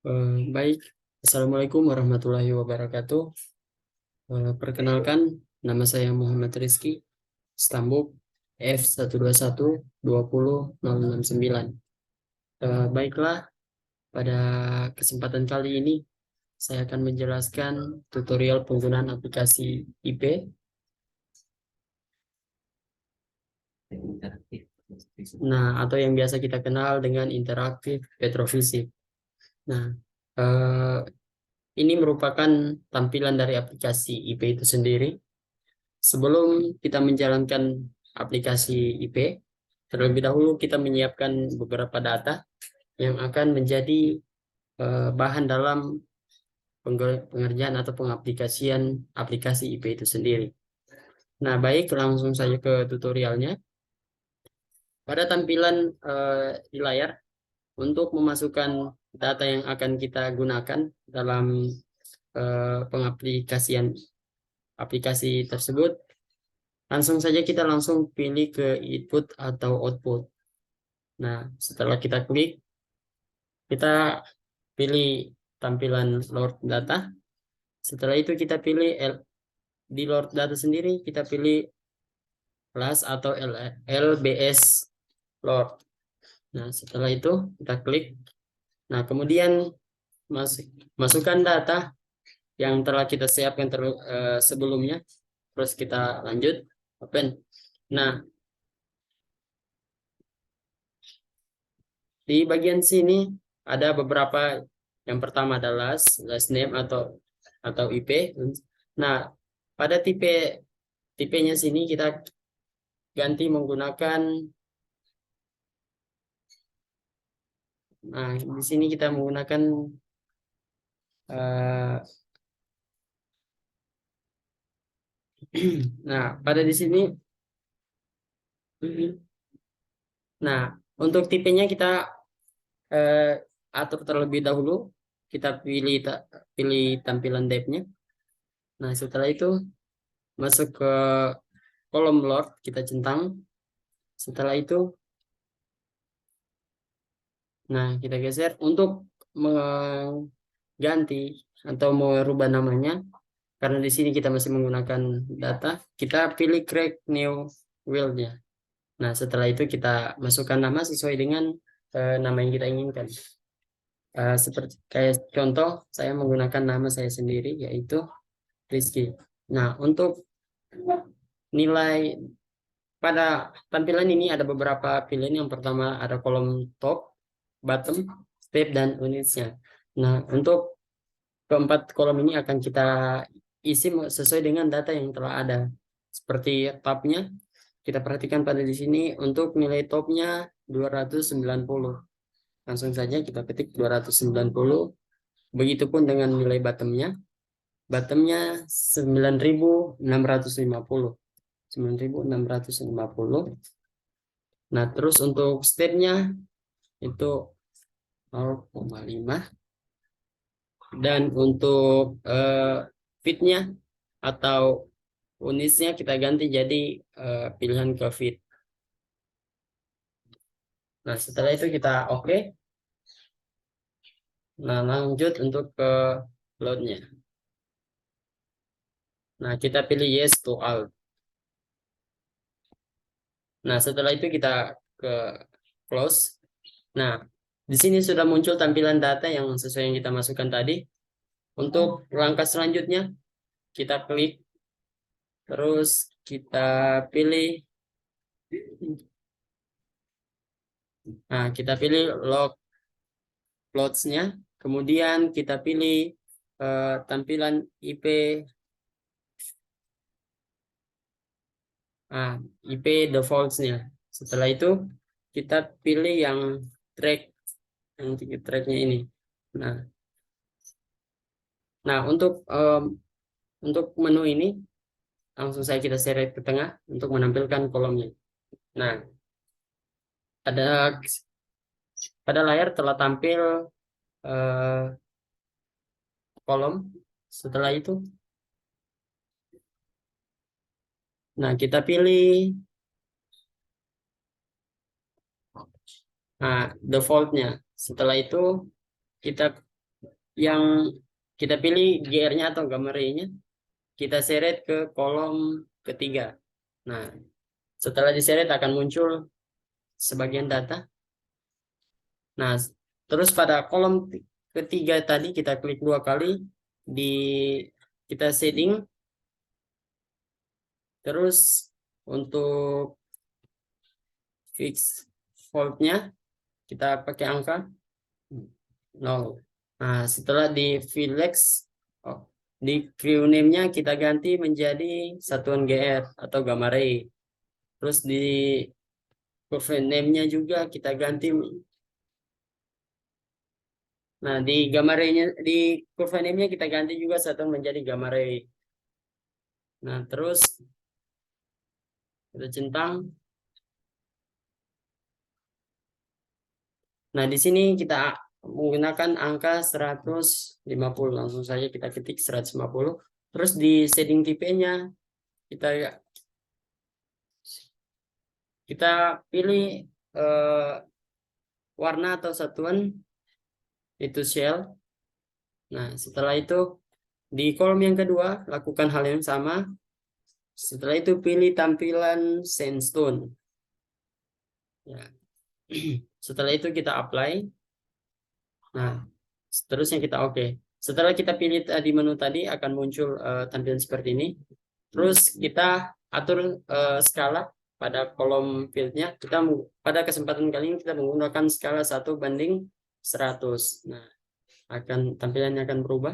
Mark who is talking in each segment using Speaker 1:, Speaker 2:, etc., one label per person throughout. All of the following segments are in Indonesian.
Speaker 1: Baik, Assalamualaikum warahmatullahi wabarakatuh. Perkenalkan, nama saya Muhammad Rizky, Stambuk F121 20069. Baiklah, pada kesempatan kali ini saya akan menjelaskan tutorial penggunaan aplikasi IP. Nah, atau yang biasa kita kenal dengan interaktif petrofisik. Nah, eh, ini merupakan tampilan dari aplikasi IP itu sendiri. Sebelum kita menjalankan aplikasi IP, terlebih dahulu kita menyiapkan beberapa data yang akan menjadi bahan dalam pengerjaan atau pengaplikasian aplikasi IP itu sendiri. Nah, baik, langsung saja ke tutorialnya. Pada tampilan di layar, untuk memasukkan data yang akan kita gunakan dalam pengaplikasian aplikasi tersebut, langsung saja kita langsung pilih ke input atau output. Nah, setelah kita klik, kita pilih tampilan load data. Setelah itu kita pilih di load data sendiri, kita pilih class atau LBS load. Nah, setelah itu kita klik. Nah, kemudian masukkan data yang telah kita siapkan sebelumnya. Terus kita lanjut, open. Nah, di bagian sini ada beberapa. Yang pertama adalah last name atau IP. Nah, pada tipenya sini kita ganti menggunakan. Nah, di sini kita menggunakan eh, nah, pada di sini. Nah, untuk tipenya kita eh, atur terlebih dahulu. Kita pilih tampilan depth-nya. Nah, setelah itu masuk ke kolom load, kita centang. Setelah itu, nah, kita geser untuk mengganti atau merubah namanya. Karena di sini kita masih menggunakan data, kita pilih create new field-nya. Nah, setelah itu kita masukkan nama sesuai dengan nama yang kita inginkan. Seperti kayak contoh, saya menggunakan nama saya sendiri, yaitu Rizky. Nah, untuk nilai pada tampilan ini ada beberapa pilihan. Yang pertama ada kolom top, bottom, step, dan unitsnya. Nah, untuk keempat kolom ini akan kita isi sesuai dengan data yang telah ada. Seperti tabnya, kita perhatikan pada di sini untuk nilai topnya 290. Langsung saja kita ketik 290. Begitupun dengan nilai bottomnya. Bottomnya 9.650. 9.650. Nah, terus untuk stepnya itu 0,5. Dan untuk fitnya atau unitsnya kita ganti jadi pilihan ke fit. Nah, setelah itu kita oke. Nah, lanjut untuk ke loadnya. Nah, kita pilih yes to all. Nah, setelah itu kita ke close. Nah, di sini sudah muncul tampilan data yang sesuai yang kita masukkan tadi. Untuk langkah selanjutnya, kita klik, terus kita pilih, nah, kita pilih log plots-nya, kemudian kita pilih tampilan IP, IP defaults-nya. Setelah itu kita pilih yang track, yang tracknya ini. Nah, nah untuk menu ini langsung saya kita seret ke tengah untuk menampilkan kolomnya. Nah, ada pada layar telah tampil eh, kolom. Setelah itu, nah, kita pilih defaultnya. Setelah itu kita yang kita pilih GR-nya atau gamma ray-nya, kita seret ke kolom ketiga. Nah, setelah diseret akan muncul sebagian data. Nah, terus pada kolom ketiga tadi kita klik 2 kali, di kita setting, terus untuk fix voltnya kita pakai angka 0. Nah, setelah di Philex, oh, di crew name-nya kita ganti menjadi satuan GR atau gamma ray. Terus di curve name-nya juga kita ganti. Nah, di gamma ray-nya, di curve name-nya kita ganti juga satuan menjadi gamma ray. Nah, terus kita centang. Nah, di sini kita menggunakan angka 150. Langsung saja kita ketik 150. Terus di setting tipe-nya kita kita pilih eh, warna atau satuan itu shell. Nah, setelah itu di kolom yang kedua lakukan hal yang sama. Setelah itu pilih tampilan sandstone. Ya. Setelah itu kita apply. Nah, seterusnya kita oke. Setelah kita pilih di menu tadi akan muncul tampilan seperti ini. Terus kita atur skala pada kolom fieldnya. Kita pada kesempatan kali ini kita menggunakan skala 1:100. Nah, tampilannya akan berubah.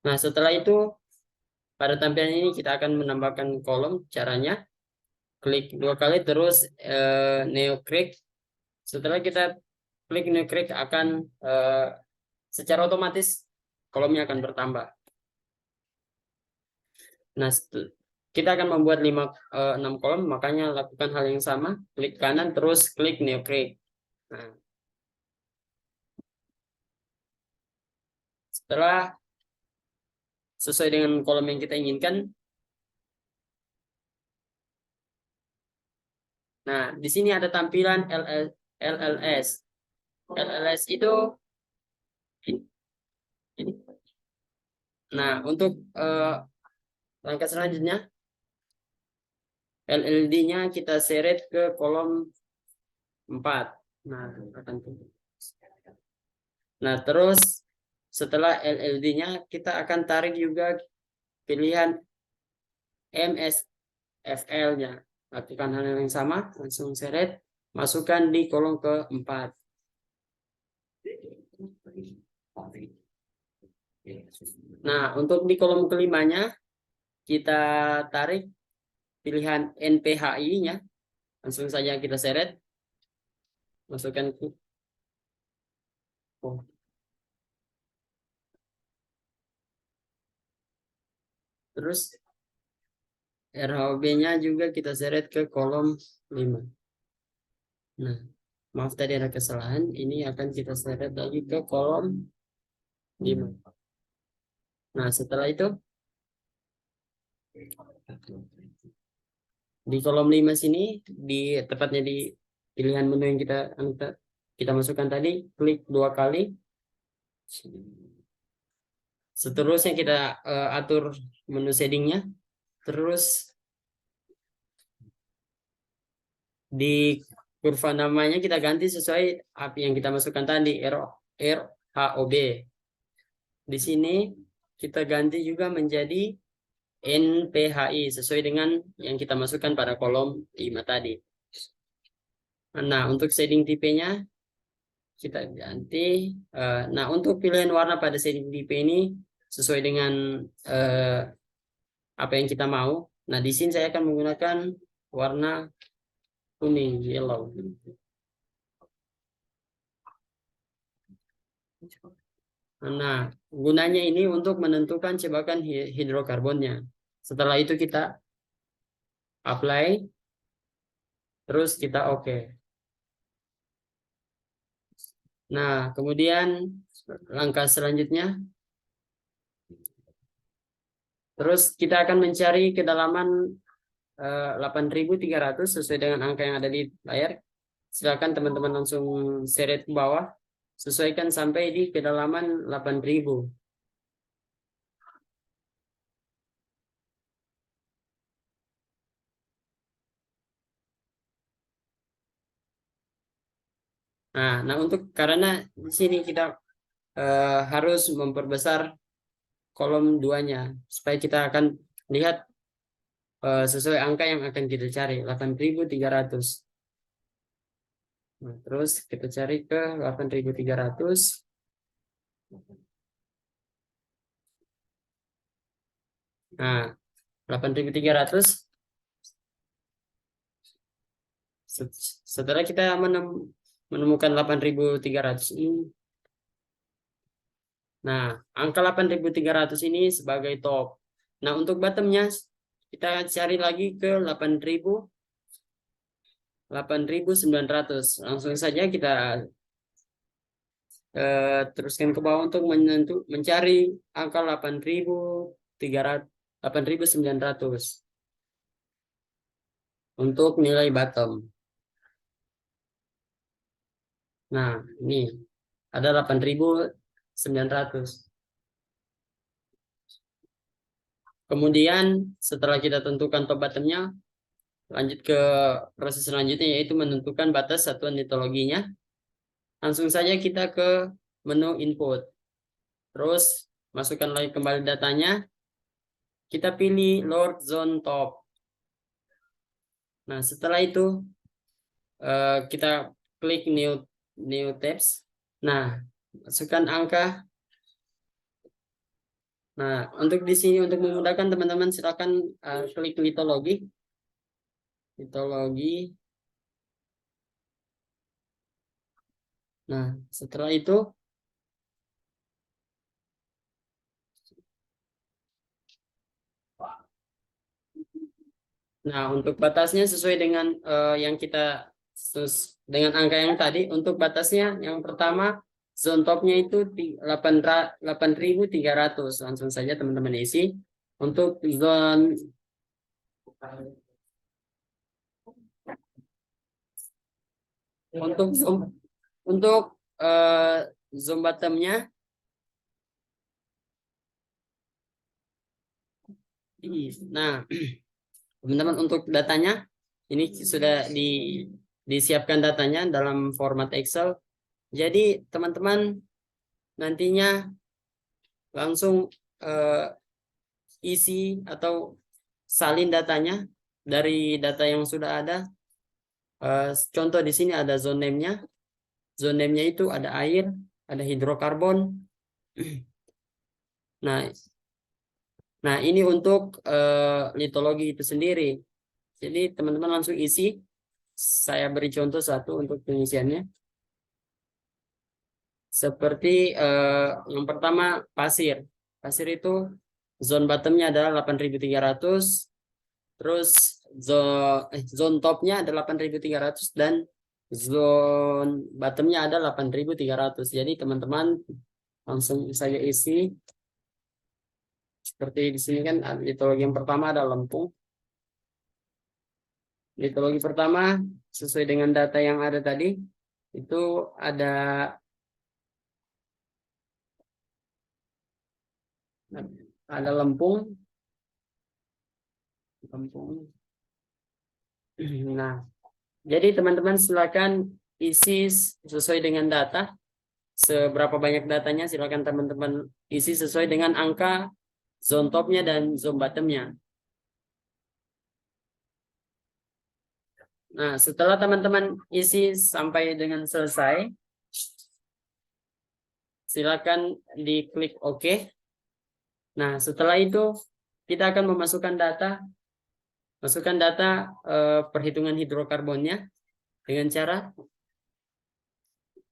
Speaker 1: Nah, setelah itu pada tampilan ini kita akan menambahkan kolom. Caranya klik 2 kali terus Neo Create. Setelah kita klik Neo Create akan secara otomatis kolomnya akan bertambah. Nah, kita akan membuat 6 kolom, makanya lakukan hal yang sama, klik kanan terus klik Neo Create. Nah, setelah sesuai dengan kolom yang kita inginkan, nah di sini ada tampilan LLS. LLS itu ini. Nah, untuk langkah selanjutnya LLD-nya kita seret ke kolom 4. Nah, terus setelah LLD-nya kita akan tarik juga pilihan MSFL-nya. Lakukan hal yang sama, langsung seret, masukkan di kolom keempat. Nah, untuk di kolom kelimanya kita tarik pilihan NPHI-nya, langsung saja kita seret, masukkan ke terus RHB-nya juga kita seret ke kolom 5. Nah, maaf tadi ada kesalahan, ini akan kita seret lagi ke kolom 5. Nah, setelah itu di kolom 5 sini, tepatnya di pilihan menu yang kita masukkan tadi, klik 2 kali. Seterusnya kita atur menu shadingnya. Terus di kurva namanya kita ganti sesuai apa yang kita masukkan tadi, RHOB. Di sini kita ganti juga menjadi NPHI sesuai dengan yang kita masukkan pada kolom 5 tadi. Nah, untuk shading tipenya kita ganti. Nah, untuk pilihan warna pada shading tipe ini sesuai dengan apa yang kita mau. Nah, di sini saya akan menggunakan warna kuning, yellow. Nah, gunanya ini untuk menentukan cebakan hidrokarbonnya. Setelah itu kita apply, terus kita oke. Nah, kemudian langkah selanjutnya, terus kita akan mencari kedalaman 8.300 sesuai dengan angka yang ada di layar. Silakan teman-teman langsung seret ke bawah. Sesuaikan sampai di kedalaman 8.000. Nah, untuk karena di sini kita harus memperbesar kolom duanya supaya kita akan lihat sesuai angka yang akan kita cari 8.300. Nah, terus kita cari ke 8.300. Nah, 8.300 setelah kita menemukan 8.300 ini. Nah, angka 8.300 ini sebagai top. Nah, untuk bottomnya kita cari lagi ke 8.900. Langsung saja kita teruskan ke bawah untuk mencari angka 8.300, 8.900 untuk nilai bottom. Nah, ini ada 8.900. Kemudian setelah kita tentukan top bottomnya, lanjut ke proses selanjutnya yaitu menentukan batas satuan litologinya. Langsung saja kita ke menu input. Terus masukkan lagi kembali datanya. Kita pilih Lord Zone Top. Nah, setelah itu kita klik new tabs. Nah, masukkan angka. Nah, untuk di sini untuk memudahkan teman-teman silakan klik litologi. Litologi. Nah, setelah itu untuk batasnya sesuai dengan yang kita dengan angka yang tadi. Untuk batasnya yang pertama zone topnya itu 8.300. Langsung saja teman-teman isi. Untuk zone untuk zoom untuk zoom bottomnya nah teman-teman untuk datanya ini sudah disiapkan datanya dalam format Excel. Jadi teman-teman nantinya langsung isi atau salin datanya dari data yang sudah ada. Contoh di sini ada zone name-nya. Zone name-nya itu ada air, ada hidrokarbon. Nah, ini untuk litologi itu sendiri. Jadi teman-teman langsung isi. Saya beri contoh satu untuk pengisiannya. Seperti yang pertama pasir. Pasir itu zone bottomnya adalah 8.300. Terus zone topnya ada 8.300 dan zone bottomnya ada 8.300. Jadi teman-teman langsung saya isi. Seperti di sini kan litologi yang pertama ada lempung. Litologi pertama sesuai dengan data yang ada tadi itu ada lempung. Nah, jadi teman-teman silakan isi sesuai dengan data. Seberapa banyak datanya silakan teman-teman isi sesuai dengan angka zone topnya dan zone bottomnya. Nah, setelah teman-teman isi sampai dengan selesai, silakan diklik OK. Nah, setelah itu kita akan memasukkan data, perhitungan hidrokarbonnya dengan cara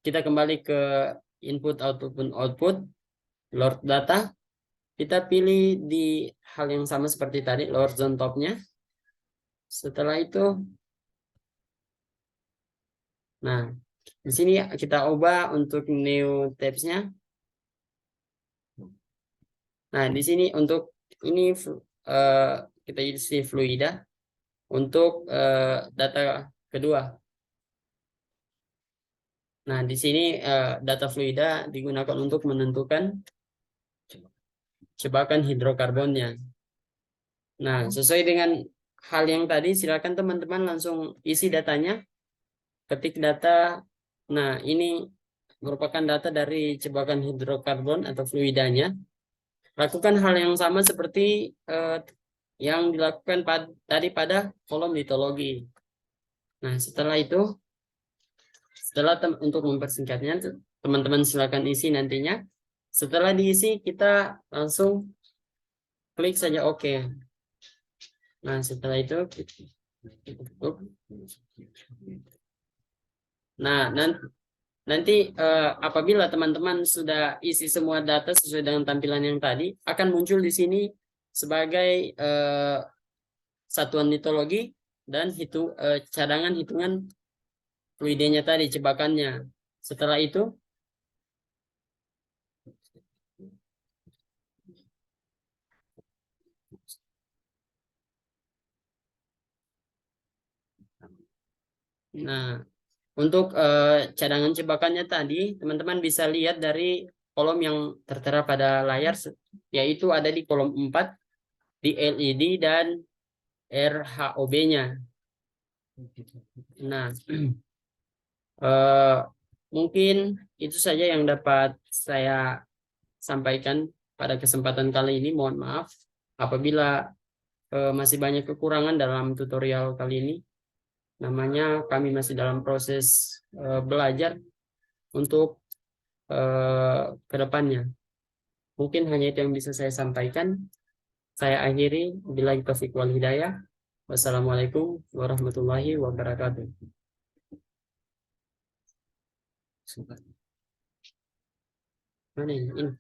Speaker 1: kita kembali ke input output Lord data. Kita pilih di hal yang sama seperti tadi Lord zone topnya. Setelah itu, nah di sini kita ubah untuk new tabs-nya. Nah, di sini untuk ini kita isi fluida. untuk data kedua. Nah, di sini data fluida digunakan untuk menentukan jebakan hidrokarbonnya. Nah, sesuai dengan hal yang tadi, silakan teman-teman langsung isi datanya, ketik data. Nah, ini merupakan data dari jebakan hidrokarbon atau fluidanya. Lakukan hal yang sama seperti yang dilakukan tadi pada kolom litologi. Nah, setelah itu, untuk mempersingkatnya, teman-teman silakan isi nantinya. Setelah diisi, kita langsung klik saja OK. Nah, setelah itu kita tutup. Nah, nanti apabila teman-teman sudah isi semua data sesuai dengan tampilan yang tadi, akan muncul di sini sebagai satuan litologi dan cadangan hitungan fluidenya tadi, jebakannya. Setelah itu, nah, untuk cadangan jebakannya tadi, teman-teman bisa lihat dari kolom yang tertera pada layar, yaitu ada di kolom 4, di LED dan RHOB-nya. Nah, mungkin itu saja yang dapat saya sampaikan pada kesempatan kali ini. Mohon maaf apabila masih banyak kekurangan dalam tutorial kali ini. Namanya kami masih dalam proses belajar untuk ke depannya. Mungkin hanya itu yang bisa saya sampaikan. Saya akhiri. Billahi taufiq wal hidayah. Wassalamualaikum warahmatullahi wabarakatuh. Mana ini?